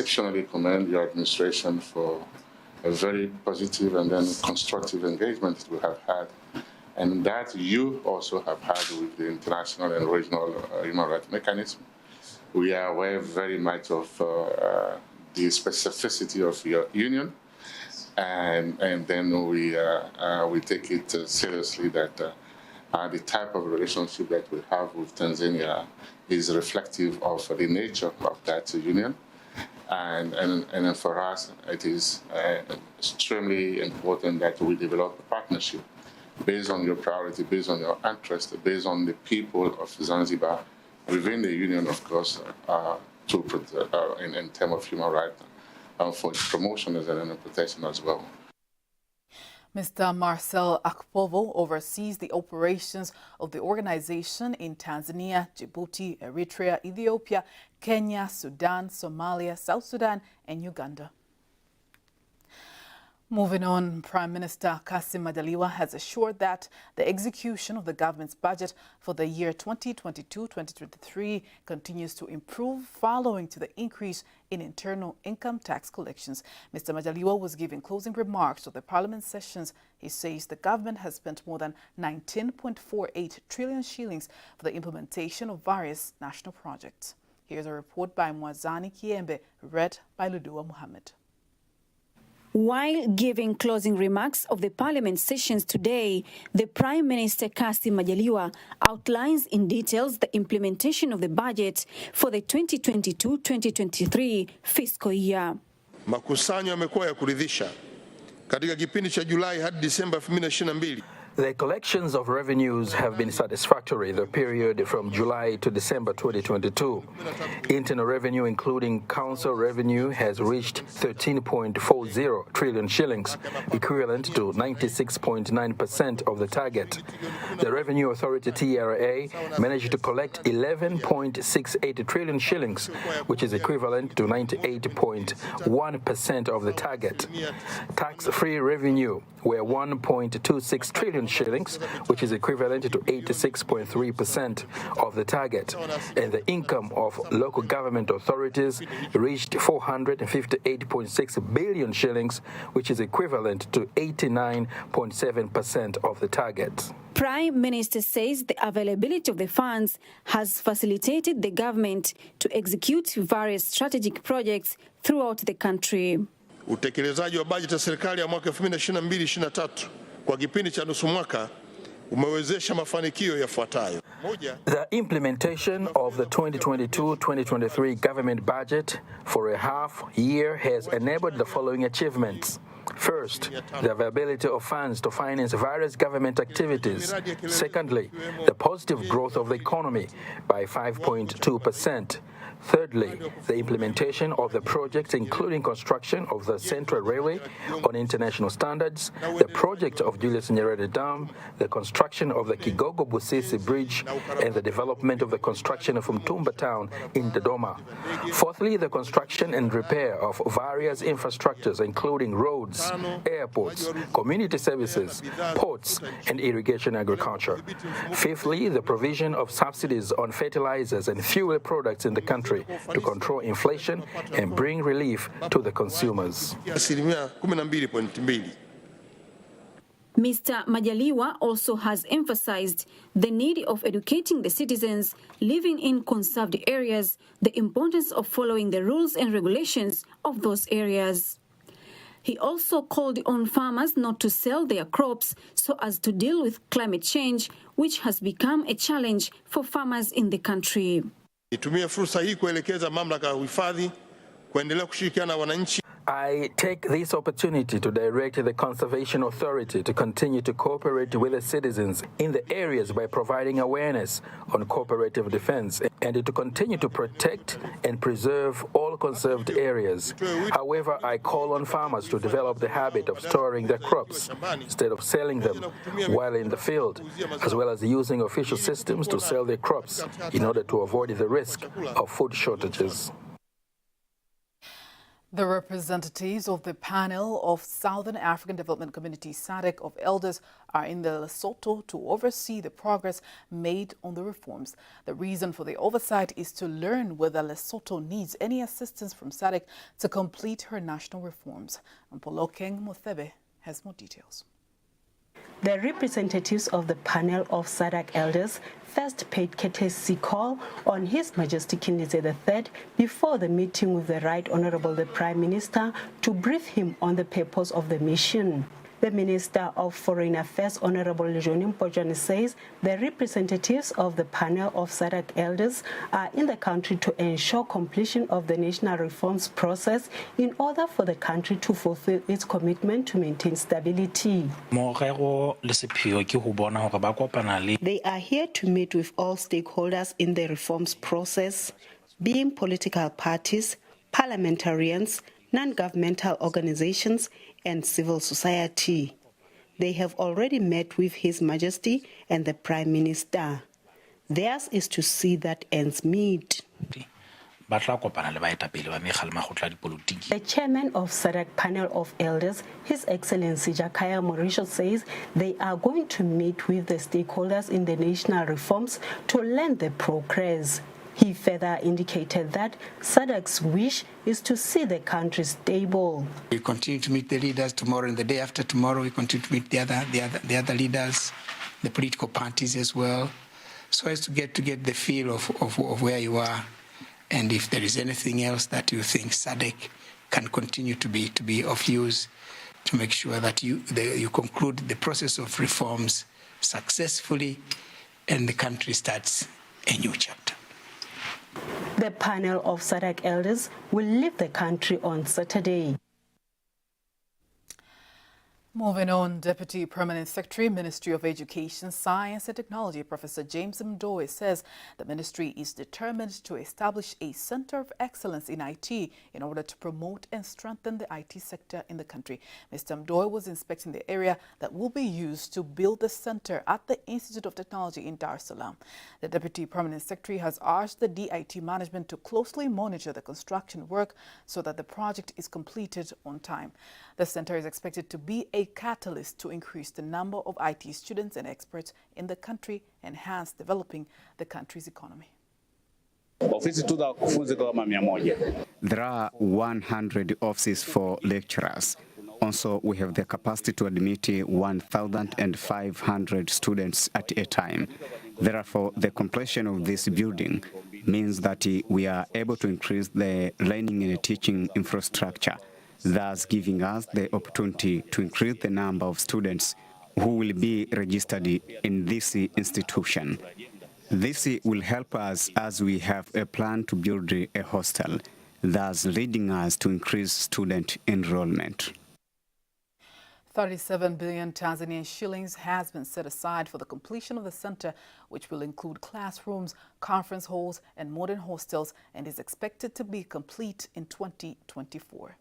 exceptionally commend your administration for a very positive and then constructive engagement that we have had, and that you also have had with the international and regional human rights mechanism. We are aware very much of the specificity of your union, and then we take it seriously that the type of relationship that we have with Tanzania is reflective of the nature of that union. And for us, it is extremely important that we develop a partnership based on your priority, based on your interest, based on the people of Zanzibar within the union, of course, in terms of human rights, for promotion and protection as well. Mr. Marcel Akpovo oversees the operations of the organization in Tanzania, Djibouti, Eritrea, Ethiopia, Kenya, Sudan, Somalia, South Sudan, and Uganda. Moving on, Prime Minister Kassim Majaliwa has assured that the execution of the government's budget for the year 2022-2023 continues to improve following to the increase in internal income tax collections. Mr. Majaliwa was giving closing remarks to the Parliament sessions. He says the government has spent more than 19.48 trillion shillings for the implementation of various national projects. Here's a report by Mwazani Kiembe, read by Ludua Muhammad. While giving closing remarks of the Parliament sessions today, the Prime Minister Kassim Majaliwa outlines in details the implementation of the budget for the 2022-2023 fiscal year. Makusanyo yamekuwa ya kuridhisha katika kipindi cha Julai hadi Disemba 2022. The collections of revenues have been satisfactory the period from July to December 2022. Internal revenue, including council revenue, has reached 13.40 trillion shillings, equivalent to 96.9% of the target. The Revenue Authority TRA managed to collect 11.68 trillion shillings, which is equivalent to 98.1% of the target. Tax-free revenue were 1.26 trillion shillings, which is equivalent to 86.3% of the target, and the income of local government authorities reached 458.6 billion shillings, which is equivalent to 89.7% of the target. Prime Minister says the availability of the funds has facilitated the government to execute various strategic projects throughout the country. Utekelezaji wa bajeti ya serikali ya mwaka 2022-2023 kwa kipindi cha nusu mwaka umewezesha mafanikio yafuatayo. The implementation of the 2022-2023 government budget for a half year has enabled the following achievements. First, the availability of funds to finance various government activities. Secondly, the positive growth of the economy by 5.2%. Thirdly, the implementation of the projects including construction of the Central Railway on international standards, the project of Julius Nyerere Dam, the construction of the Kigogo-Busisi Bridge, and the development of the construction of Mtumba Town in Dodoma. Fourthly, the construction and repair of various infrastructures including roads, airports, community services, ports, and irrigation agriculture. Fifthly, the provision of subsidies on fertilizers and fuel products in the country to control inflation and bring relief to the consumers. Mr. Majaliwa also has emphasized the need of educating the citizens living in conserved areas, the importance of following the rules and regulations of those areas. He also called on farmers not to sell their crops so as to deal with climate change, which has become a challenge for farmers in the country. Nitumie fursa hii kuelekeza mamlaka ya uhifadhi kuendelea kushirikiana na wananchi. I take this opportunity to direct the Conservation Authority to continue to cooperate with the citizens in the areas by providing awareness on cooperative defense and to continue to protect and preserve all conserved areas. However, I call on farmers to develop the habit of storing their crops instead of selling them while in the field, as well as using official systems to sell their crops in order to avoid the risk of food shortages. The representatives of the panel of Southern African Development Community SADC of elders are in the Lesotho to oversee the progress made on the reforms. The reason for the oversight is to learn whether Lesotho needs any assistance from SADC to complete her national reforms. Mpolokeng Mothebe has more details. The representatives of the panel of SADC elders first paid courtesy call on His Majesty King Lizette III before the meeting with the Right Honorable the Prime Minister to brief him on the purpose of the mission. The Minister of Foreign Affairs, Honorable Johnny Mpojane, says the representatives of the panel of SADC elders are in the country to ensure completion of the national reforms process in order for the country to fulfill its commitment to maintain stability. They are here to meet with all stakeholders in the reforms process, being political parties, parliamentarians, non-governmental organizations, and civil society. They have already met with His Majesty and the Prime Minister. Theirs is to see that ends meet. The chairman of SADC panel of elders, His Excellency Jakaya Morisho, says they are going to meet with the stakeholders in the national reforms to learn the progress. He further indicated that SADC's wish is to see the country stable. We continue to meet the leaders tomorrow and the day after tomorrow. We continue to meet the other leaders, the political parties as well, so as to get the feel of where you are, and if there is anything else that you think SADC can continue to be of use to make sure that you conclude the process of reforms successfully and the country starts a new chapter. The panel of SADC elders will leave the country on Saturday. Moving on, Deputy Permanent Secretary, Ministry of Education, Science and Technology, Professor James Mdoe, says the ministry is determined to establish a center of excellence in IT in order to promote and strengthen the IT sector in the country. Mr. Mdoe was inspecting the area that will be used to build the center at the Institute of Technology in Dar es Salaam. The Deputy Permanent Secretary has urged the DIT management to closely monitor the construction work so that the project is completed on time. The center is expected to be a catalyst to increase the number of IT students and experts in the country and hence developing the country's economy. There are 100 offices for lecturers. Also, we have the capacity to admit 1,500 students at a time. Therefore, the completion of this building means that we are able to increase the learning and teaching infrastructure, thus giving us the opportunity to increase the number of students who will be registered in this institution. This will help us as we have a plan to build a hostel, thus leading us to increase student enrollment. 37 billion Tanzanian shillings has been set aside for the completion of the center, which will include classrooms, conference halls, and modern hostels, and is expected to be complete in 2024.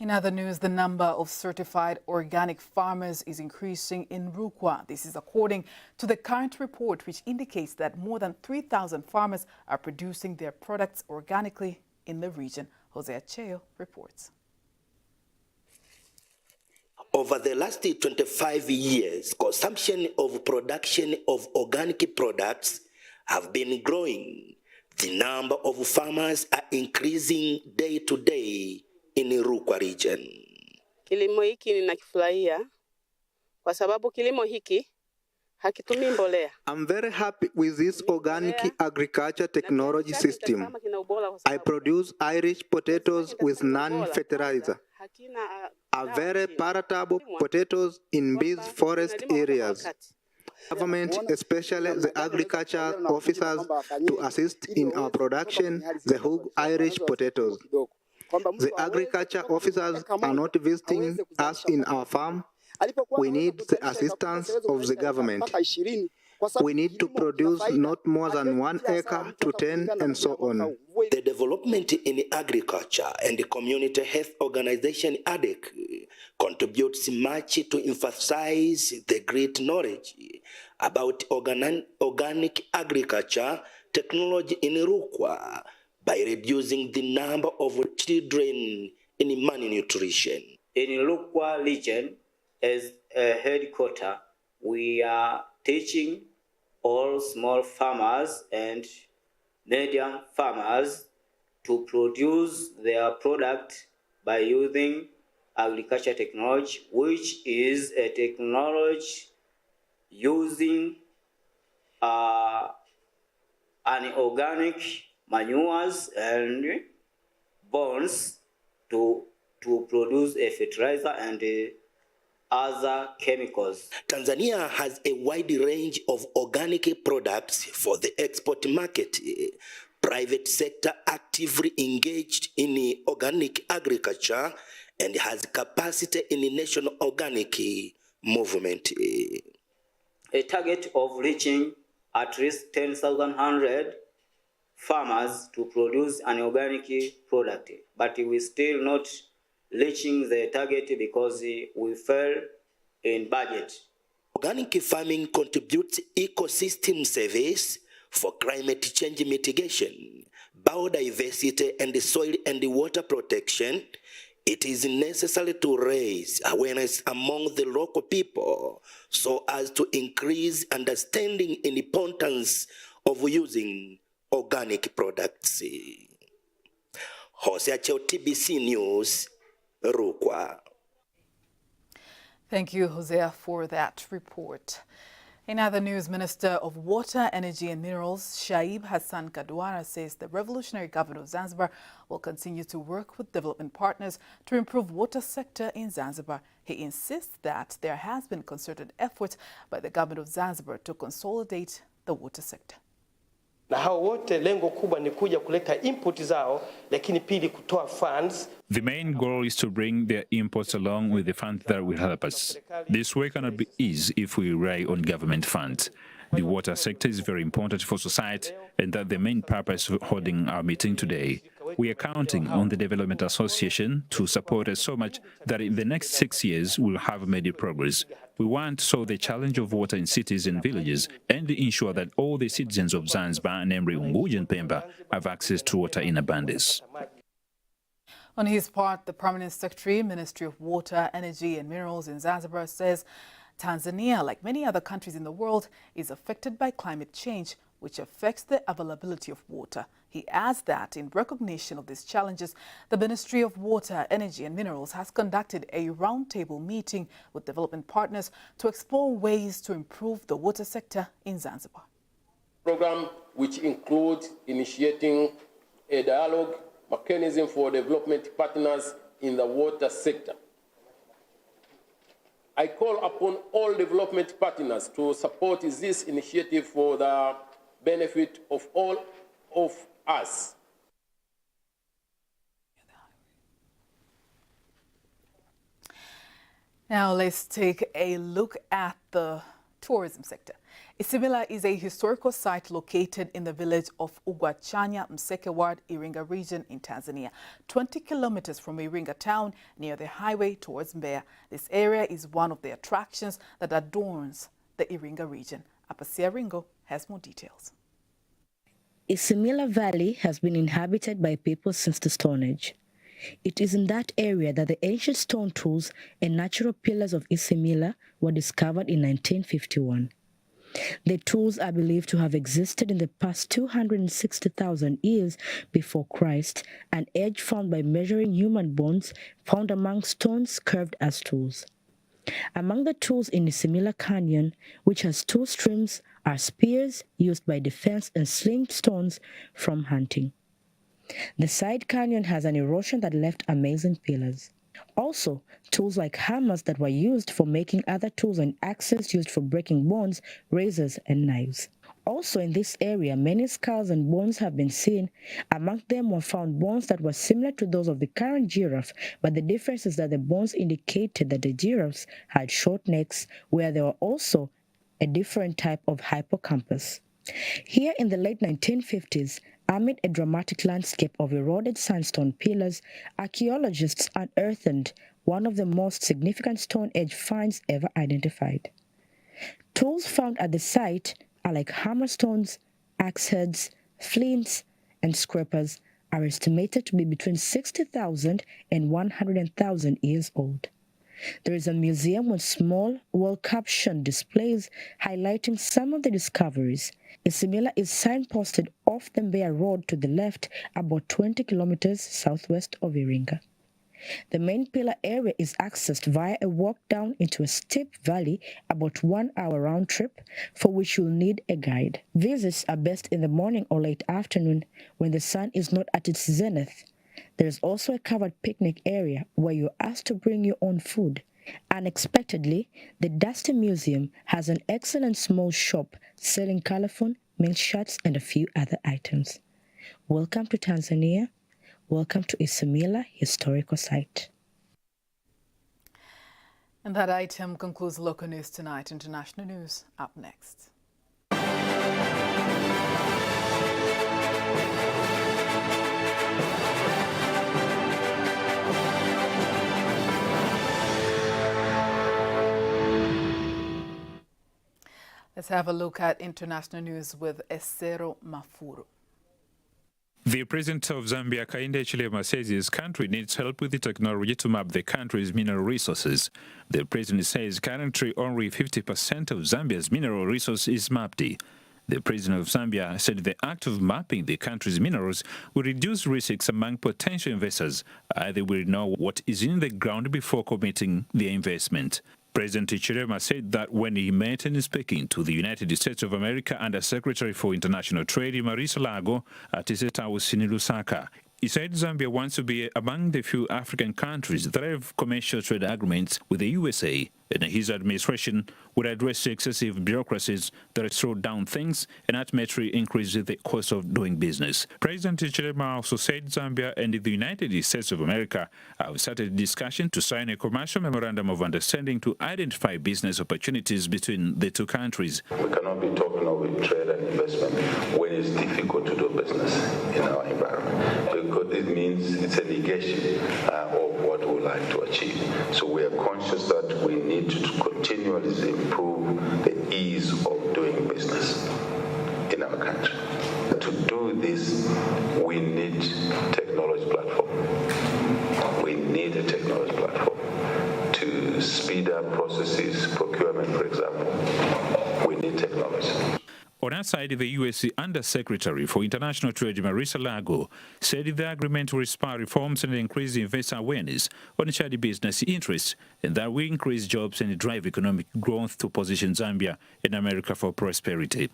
In other news, the number of certified organic farmers is increasing in Rukwa. This is according to the current report, which indicates that more than 3,000 farmers are producing their products organically in the region. Jose Acheo reports. Over the last 25 years, consumption of production of organic products have been growing. The number of farmers are increasing day to day in Rukwa region. Kilimo hiki ninakifurahia kwa sababu kilimo hiki hakitumii mbolea. I'm very happy with this organic agriculture technology system. I produce Irish potatoes with non-fertilizer. A very palatable potatoes in these forest areas. Government, especially the agriculture officers, to assist in our production, the whole Irish potatoes. The agriculture officers are not visiting us in our farm. We need the assistance of the government. We need to produce not more than 1 acre to 10 and so on. The development in agriculture and the community health organization ADEC contributes much to emphasize the great knowledge about organic agriculture technology in Rukwa by reducing the number of children in malnutrition. In Rukwa region, as a headquarters, we are teaching all small farmers and medium farmers to produce their product by using agriculture technology, which is a technology using organic manures and bones to produce a fertilizer and other chemicals. Tanzania has a wide range of organic products for the export market. Private sector actively engaged in organic agriculture and has capacity in the national organic movement. A target of reaching at least 10,100 farmers to produce an organic product, but we still not reaching the target because we fell in budget. Organic farming contributes ecosystem service for climate change mitigation, biodiversity, and soil and water protection. It is necessary to raise awareness among the local people so as to increase understanding in the importance of using organic products. Jose Acheo, TBC News, Rukwa. Thank you, Hosea, for that report. In other news, Minister of Water, Energy and Minerals, Shaib Hassan Kadwara, says the revolutionary government of Zanzibar will continue to work with development partners to improve water sector in Zanzibar. He insists that there has been concerted effort by the government of Zanzibar to consolidate the water sector. Na hao wote lengo kubwa ni kuja kuleta input zao, lakini pili kutoa funds. The main goal is to bring their inputs along with the funds that will help us. This work cannot be easy if we rely on government funds. The water sector is very important for society, and that's the main purpose of holding our meeting today. We are counting on the Development Association to support us so much that in the next 6 years we'll have made progress. We want to solve the challenge of water in cities and villages and ensure that all the citizens of Zanzibar, namely Unguja and Pemba, have access to water in abundance. On his part, the Permanent Secretary, Ministry of Water, Energy and Minerals in Zanzibar, says Tanzania, like many other countries in the world, is affected by climate change, which affects the availability of water. He adds that in recognition of these challenges, the Ministry of Water, Energy and Minerals has conducted a roundtable meeting with development partners to explore ways to improve the water sector in Zanzibar. Program which includes initiating a dialogue mechanism for development partners in the water sector. I call upon all development partners to support this initiative for the benefit of all of us. Now let's take a look at the tourism sector. Isimila is a historical site located in the village of Ugwachanya, Mseke Ward, Iringa region in Tanzania, 20 kilometers from Iringa town near the highway towards Mbeya. This area is one of the attractions that adorns the Iringa region. Apasia Ringo has more details. Isimila Valley has been inhabited by people since the Stone Age. It is in that area that the ancient stone tools and natural pillars of Isimila were discovered in 1951. The tools are believed to have existed in the past 260,000 years before Christ, an age found by measuring human bones found among stones curved as tools. Among the tools in Isimila Canyon, which has two streams, are spears used by defense and sling stones from hunting. The side canyon has an erosion that left amazing pillars. Also, tools like hammers that were used for making other tools and axes used for breaking bones, razors, and knives. Also in this area, many skulls and bones have been seen. Among them were found bones that were similar to those of the current giraffe, but the difference is that the bones indicated that the giraffes had short necks, where there were also a different type of hippocampus. Here in the late 1950s, amid a dramatic landscape of eroded sandstone pillars, archaeologists unearthed one of the most significant Stone Age finds ever identified. Tools found at the site are like hammer stones, axe heads, flints, and scrapers are estimated to be between 60,000 and 100,000 years old. There is a museum with small, well-captioned displays highlighting some of the discoveries. Isimila is signposted off the Mbeya Road to the left, about 20 kilometers southwest of Iringa. The main pillar area is accessed via a walk down into a steep valley, about 1 hour round trip, for which you'll need a guide. Visits are best in the morning or late afternoon when the sun is not at its zenith. There is also a covered picnic area where you're asked to bring your own food. Unexpectedly, the Dusty Museum has an excellent small shop selling colophon, milk shirts, and a few other items. Welcome to Tanzania. Welcome to Isimila Historical Site. And that item concludes local news tonight. International news up next. Let's have a look at international news with Esero Mafuru. The president of Zambia, Hakainde Hichilema, says his country needs help with the technology to map the country's mineral resources. The president says currently only 50% of Zambia's mineral resource is mapped. The president of Zambia said the act of mapping the country's minerals will reduce risks among potential investors, as they will know what is in the ground before committing the investment. President Hichilema said that when he met and speaking to the United States of America Under Secretary for International Trade Marisa Lago at his house in Lusaka, he said Zambia wants to be among the few African countries that have commercial trade agreements with the USA, and his administration would address excessive bureaucracies that slow down things and ultimately increase the cost of doing business. President Hichilema also said Zambia and the United States of America have started a discussion to sign a commercial memorandum of understanding to identify business opportunities between the two countries. We cannot be talking of trade and investment when it's difficult to do business in our environment, because it means it's a negation of what we like to achieve. So we are conscious that we need to continually improve the ease of doing business in our country. To do this, we need technology platform. We need a technology platform to speed up processes, procurement, for example. We need technology. On our side, the U.S. Undersecretary for International Trade Marisa Lago said the agreement will spur reforms and increase investor awareness on Chad business interests, and that will increase jobs and drive economic growth to position Zambia and America for prosperity.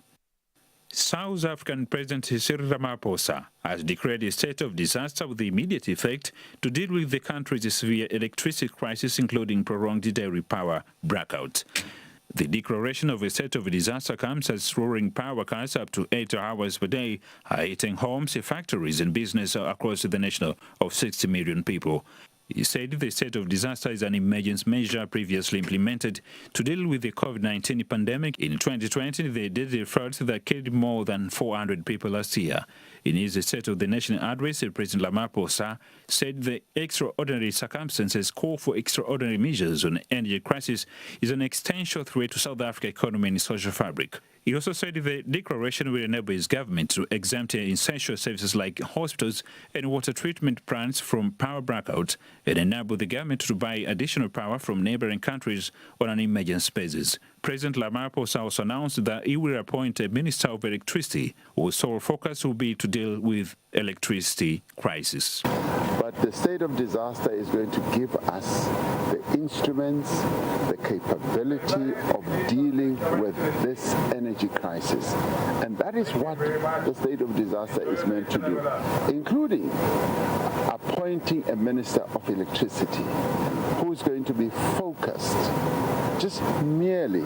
South African President Cyril Ramaphosa has declared a state of disaster with immediate effect to deal with the country's severe electricity crisis, including prolonged dairy power blackout. The declaration of a state of disaster comes as roaring power cuts up to 8 hours per day are hitting homes, factories and business across the nation of 60 million people. He said the state of disaster is an emergency measure previously implemented to deal with the COVID-19 pandemic. In 2020, the deadly floods that killed more than 400 people last year. In his State of the Nation address, President Ramaphosa said the extraordinary circumstances call for extraordinary measures on energy crisis is an existential threat to South Africa's economy and social fabric. He also said the declaration will enable his government to exempt essential services like hospitals and water treatment plants from power blackout and enable the government to buy additional power from neighboring countries on an emergency basis. President Ramaphosa also announced that he will appoint a Minister of Electricity whose sole focus will be to deal with electricity crisis. But the state of disaster is going to give us the instruments, the capability of dealing with this energy crisis. And that is what the state of disaster is meant to do, including appointing a Minister of Electricity who is going to be focused just merely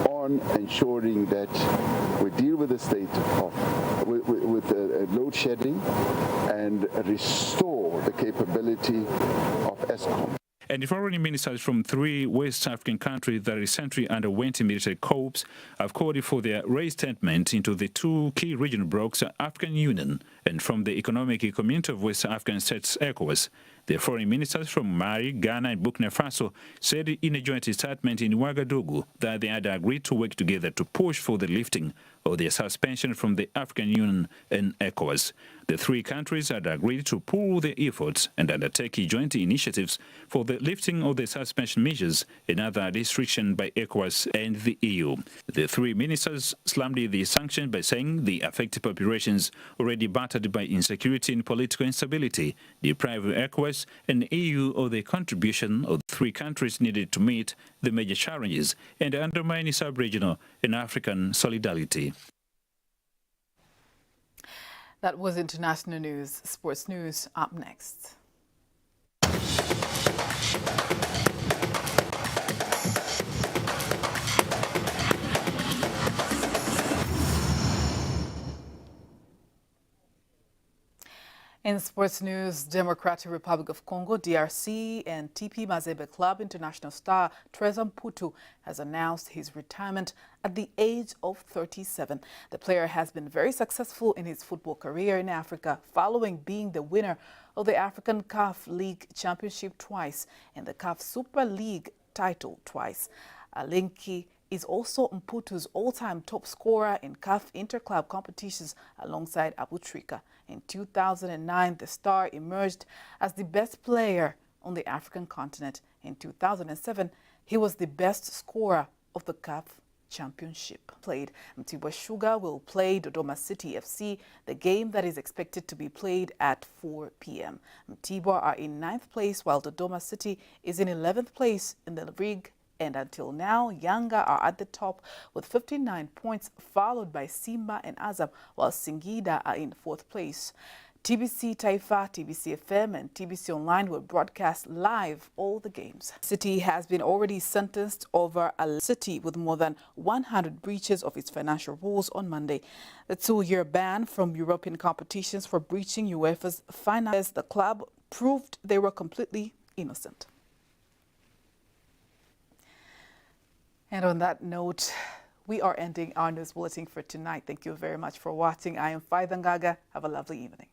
on ensuring that we deal with the state of with load shedding and restore the capability of ESCOM. And the foreign ministers from 3 West African countries that recently underwent a military coup have called for their reinstatement into the 2 key regional blocs, African Union and from the Economic Community of West African States, ECOWAS. The foreign ministers from Mali, Ghana and Burkina Faso said in a joint statement in Ouagadougou that they had agreed to work together to push for the lifting of their suspension from the African Union and ECOWAS. The 3 countries had agreed to pool their efforts and undertake joint initiatives for the lifting of the suspension measures and other restrictions by ECOWAS and the EU. The 3 ministers slammed the sanctions by saying the affected populations already battered by insecurity and political instability, deprived ECOWAS and EU of the contribution of the 3 countries needed to meet the major challenges and undermine sub-regional and African solidarity. That was international news. Sports news up next. In sports news, Democratic Republic of Congo, DRC, and TP Mazembe Club international star Trezor Mputu has announced his retirement at the age of 37. The player has been very successful in his football career in Africa, following being the winner of the African CAF League Championship twice and the CAF Super League title twice. Alinki is also Mputu's all-time top scorer in CAF interclub competitions alongside Abu Trika. In 2009, the star emerged as the best player on the African continent. In 2007, he was the best scorer of the CAF Championship. Played. Mtibwa Sugar will play Dodoma City FC, the game that is expected to be played at 4 p.m. Mtibwa are in 9th place, while Dodoma City is in 11th place in the league. And until now, Yanga are at the top with 59 points, followed by Simba and Azam, while Singida are in 4th place. TBC Taifa, TBC FM, and TBConline will broadcast live all the games. City has been already sentenced over a city with more than 100 breaches of its financial rules on Monday. The 2-year ban from European competitions for breaching UEFA's finance. The club proved they were completely innocent. And on that note, we are ending our news bulletin for tonight. Thank you very much for watching. I am Faida Ngaga. Have a lovely evening.